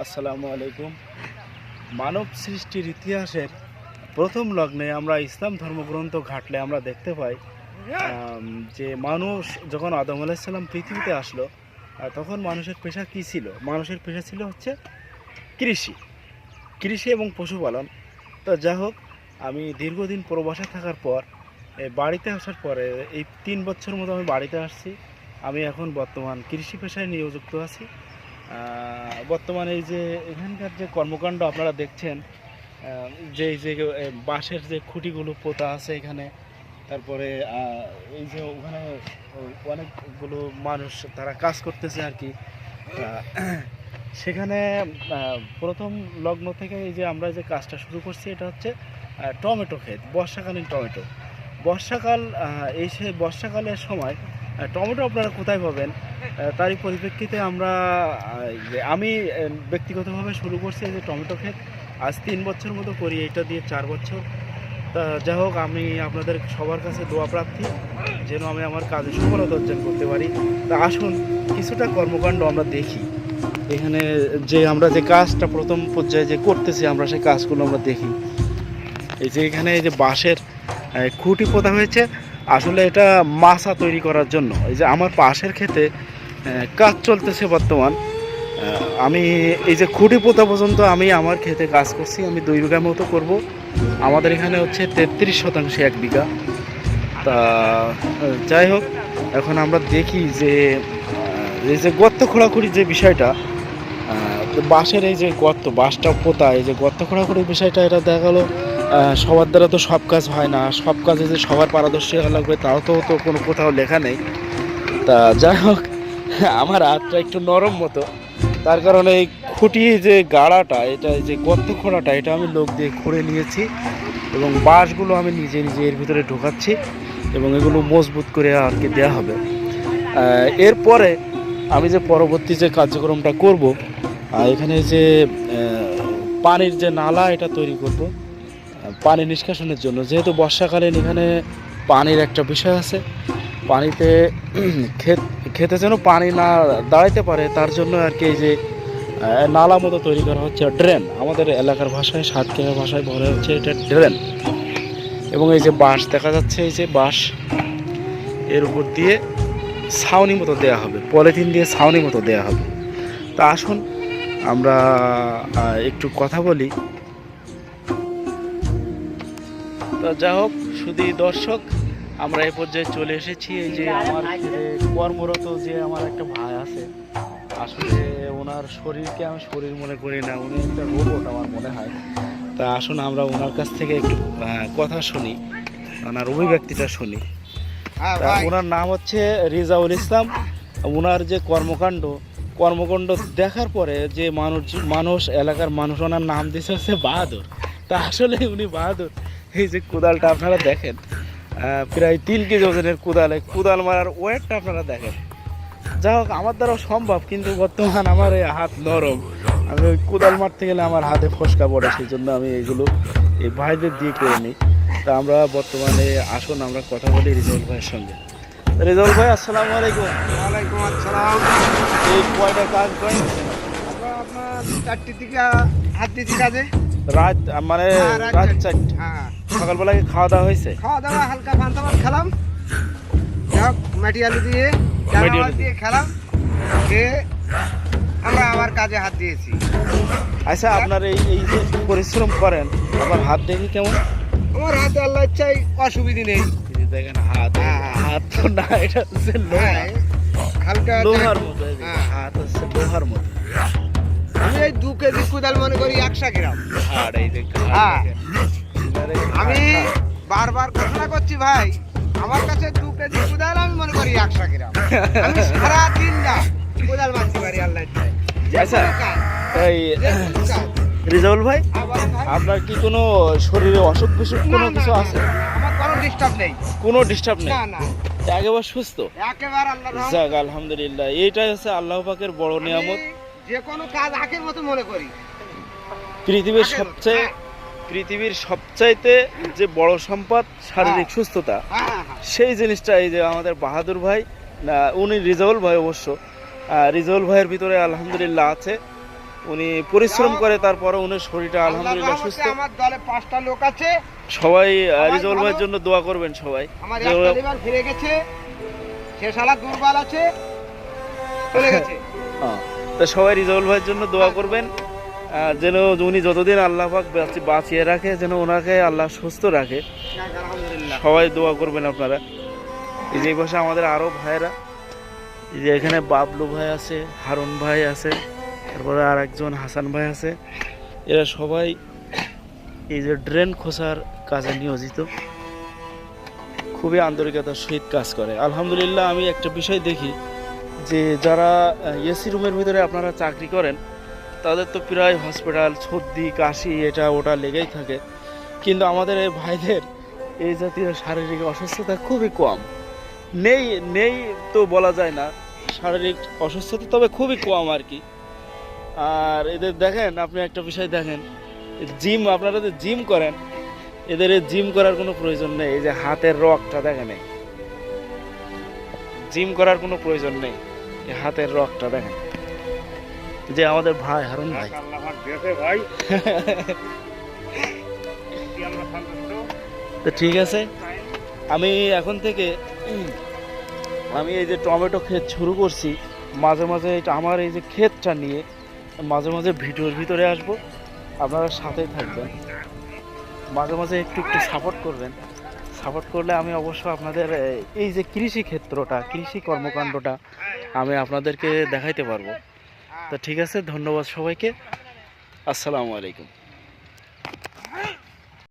আসসালামু আলাইকুম। মানব সৃষ্টির ইতিহাসের প্রথম লগ্নে আমরা ইসলাম ধর্মগ্রন্থ ঘাটলে আমরা দেখতে পাই যে মানুষ যখন আদম আলাইহিস সালাম পৃথিবীতে আসলো তখন মানুষের পেশা কী ছিল? মানুষের পেশা ছিল হচ্ছে কৃষি কৃষি এবং পশুপালন। তো যাই হোক, আমি দীর্ঘদিন প্রবাসে থাকার পর বাড়িতে আসার পরে এই 3 বছর মতো আমি বাড়িতে আসছি। আমি এখন বর্তমান কৃষি পেশায় নিয়োজিত আছি। বর্তমানে এই যে এখানকার যে কর্মকাণ্ড আপনারা দেখছেন, যে বাঁশের যে খুঁটিগুলো পোতা আছে এখানে, তারপরে এই যে ওখানে অনেকগুলো মানুষ তারা কাজ করতেছে আর কি। সেখানে প্রথম লগ্ন থেকে এই যে আমরা যে কাজটা শুরু করছি এটা হচ্ছে টমেটো ক্ষেত, বর্ষাকালীন টমেটো। বর্ষাকালের সময় টমেটো আপনারা কোথায় পাবেন তারই পরিপ্রেক্ষিতে আমি ব্যক্তিগতভাবে শুরু করছি এই যে টমেটো ক্ষেত। আজ 3 বছর মতো করি, এটা দিয়ে 4 বছর। তা যাই হোক, আমি আপনাদের সবার কাছে দোয়া প্রার্থী যেন আমি আমার কাজে সফলতা অর্জন করতে পারি। তা আসুন কিছুটা কর্মকাণ্ড আমরা দেখি। এখানে যে আমরা যে কাজটা প্রথম পর্যায়ে যে করতেছি আমরা সেই কাজগুলো আমরা দেখি। এই যে এখানে এই যে বাঁশের খুঁটি পোতা হয়েছে, আসলে এটা মাচা তৈরি করার জন্য। এই যে আমার পাশের ক্ষেতে কাজ চলতেছে বর্তমান। আমি এই যে খুঁটি পোতা পর্যন্ত আমি আমার ক্ষেতে কাজ করছি। আমি 2 বিঘা মতো করব। আমাদের এখানে হচ্ছে 33% 1 বিঘা। তা যাই হোক, এখন আমরা দেখি যে এই যে গর্ত খোঁড়াখুড়ির যে বিষয়টা, বাঁশের এই যে বাঁশটা পোতা, এই যে গর্ত খোঁড়াখুড়ির বিষয়টা, এটা দেখা গেলো সবার দ্বারা তো সব কাজ হয় না। সব কাজে যে সবার পারদর্শী হওয়া লাগবে তাও তো কোনো কোথাও লেখা নেই। তা যাই হোক, আমার হাতটা একটু নরম মতো, তার কারণে এই খুঁটি যে গাড়াটা, এটা যে গর্ত খোঁড়াটা, এটা আমি লোক দিয়ে খুঁড়ে নিয়েছি এবং বাঁশগুলো আমি নিজে নিজে এর ভিতরে ঢোকাচ্ছি এবং এগুলো মজবুত করে আর কি দেওয়া হবে। এরপরে আমি যে পরবর্তী যে কার্যক্রমটা করব, এখানে যে পানির যে নালা এটা তৈরি করব পানি নিষ্কাশনের জন্য। যেহেতু বর্ষাকালীন এখানে পানির একটা বিষয় আছে, পানিতে খেতে যেন পানি না দাঁড়াইতে পারে তার জন্য আর কি এই যে নালা মতো তৈরি করা হচ্ছে, ড্রেন। আমাদের এলাকার ভাষায়, সাতক্ষীরা ভাষায় বলা হচ্ছে এটা ড্রেন। এবং এই যে বাঁশ দেখা যাচ্ছে, এই যে বাঁশ, এর উপর দিয়ে ছাউনি মতো দেওয়া হবে, পলিথিন দিয়ে ছাউনি মতো দেওয়া হবে। তা আসুন আমরা একটু কথা বলি। তো যাই হোক, শুধু দর্শক, আমরা এই পর্যায়ে চলে এসেছি। এই যে আমার কর্মরত যে আমার একটা ভাই আছে, আসলে ওনার শরীরকে আমি শরীর মনে করি না, উনি একটা রোবট আমার মনে হয়। তা আসুন আমরা ওনার কাছ থেকে একটু কথা শুনি, ওনার অভিব্যক্তিটা শুনি। ওনার নাম হচ্ছে রেজাউল ইসলাম। ওনার যে কর্মকাণ্ড দেখার পরে যে মানুষ এলাকার মানুষ ওনার নাম দিয়েছে হচ্ছে বাহাদুর। তা আসলে উনি বাহাদুর। এই যে কোদালটা আপনারা দেখেন, প্রায় 3 কেজি ওজনের কোদাল মারার ওয়েটটা আপনারা দেখেন। যাই হোক, আমার দ্বারাও সম্ভব, কিন্তু বর্তমান আমার এই হাত নরম। আমি ওই কোদাল মারতে গেলে আমার হাতে ফসকা পড়ে, সেই জন্য আমি এই ভাইদের দিয়ে করে নিই। তা আমরা বর্তমানে আসুন আমরা কথা বলি রেজাউল ভাইয়ের সঙ্গে। রেজাউল ভাই, আসসালামু আলাইকুম। ওয়ালাইকুম আসসালাম। এই কয়টা কাজ করেন? আপনার 4টি থেকে হাত দিচ্ছি কাজে। রাত মানে রাত 4টা। হ্যাঁ, সকালবেলা কি খাওয়া দাওয়া হয়েছে? খাওয়া দাওয়া হালকা পান্তা ভাত খেলাম, মাটি আলু দিয়ে দিয়ে খেলাম, খেয়ে আমরা আমার কাজে হাত দিয়েছি। আচ্ছা, আপনার এই যে পরিশ্রম করেন, আমার হাত দেখি কেমন? আমার হাতে আল্লাহ চাই অসুবিধা নেই। দেখেন হাত তো না, এটা হচ্ছে হালকা লোহার মতো। হাত হচ্ছে লোহার মতো। আমি এই 2 কেজি কোদাল মনে করি 100 গ্রাম। আর এই যে আমি বারবার ঘোষণা করছি ভাই, আমার কাছে 2 কেজি কোদাল আমি মনে করি 100 গ্রাম। আমি সারা দিন না কোদাল মারতে পারি আল্লাহ চাই। আচ্ছা, এই রেজাউল ভাই, আপনার কি কোনো শরীরে অসুখ বিসুখ কোনো কিছু আছে? আমার কোনো ডিস্টার্ব নেই। কোনো ডিস্টার্ব নেই? না না, একেবারে সুস্থ? একেবারে আল্লাহর রহমত। যাক, আলহামদুলিল্লাহ। এইটাই হচ্ছে আল্লাহ পাকের বড় নিয়ামত। যে কোনো কাজ আখের মতো মনে করি। পৃথিবীর সবচাইতে যে বড় সম্পদ শারীরিক সুস্থতা, সেই জিনিসটা এই যে আমাদের বাহাদুর ভাই, উনি রেজাউল ভাই অবশ্য, রেজাউল ভাইয়ের ভিতরে আলহামদুলিল্লাহ আছে। উনি পরিশ্রম করে, তারপরে উনি শরীরটা আল্লাহর আলহামদুলিল্লাহ রহমতে সুস্থ। আমার দলে 5টা লোক আছে। সবাই সবাই রিজওয়াল ভাইয়ের ভালো। জন্য দোয়া করবেন সবাই। আমার যে একটা লিভার ফিরে গেছে, সে শালা দুর্বল আছে, চলে গেছে। তো সবাই রিজওয়াল ভাইয়ের জন্য দোয়া করবেন, যেন উনি যতদিন আল্লাহ পাক বাঁচিয়ে রাখে, যেন ওনাকে আল্লাহ সুস্থ রাখে। আলহামদুলিল্লাহ। সবাই দোয়া করবেন আপনারা। এই যে এই পাশে আমাদের আরো ভাইয়েরা, এই যে এখানে বাবলু ভাই আছে, হারুন ভাই আছে, তারপরে আর একজন হাসান ভাই আছে। এরা সবাই এই যে ড্রেন খোসার কাজে নিয়োজিত, খুবই আন্তরিকতার সহিত কাজ করে। আলহামদুলিল্লাহ, আমি একটা বিষয় দেখি যে যারা এসি রুমের ভিতরে আপনারা চাকরি করেন, তাদের তো প্রায় হসপিটাল, সর্দি, কাশি, এটা ওটা লেগেই থাকে। কিন্তু আমাদের এই ভাইদের এই জাতীয় শারীরিক অসুস্থতা খুবই কম। নেই নেই তো বলা যায় না, শারীরিক অসুস্থতা তবে খুবই কম আর কি। আর এদের দেখেন, আপনি একটা বিষয় দেখেন, জিম, আপনারা যে জিম করেন, এদের এই জিম করার কোনো প্রয়োজন নেই। এই যে হাতের রগটা দেখেন, এই জিম করার কোনো প্রয়োজন নেই। এই হাতের রগটা দেখেন, যে আমাদের ভাই হারুন ভাই। তো ঠিক আছে, আমি এখন থেকে আমি এই যে টমেটো ক্ষেত শুরু করছি, মাঝে মাঝে এটা আমার এই যে ক্ষেতটা নিয়ে মাঝে মাঝে ভিডিওর ভিতরে আসব, আপনারা সাথেই থাকবেন, মাঝে মাঝে একটু একটু সাপোর্ট করবেন। সাপোর্ট করলে আমি অবশ্য আপনাদের এই যে কৃষি ক্ষেত্রটা, কৃষি কর্মকাণ্ডটা আমি আপনাদেরকে দেখাইতে পারবো। তো ঠিক আছে, ধন্যবাদ সবাইকে, আসসালামু আলাইকুম।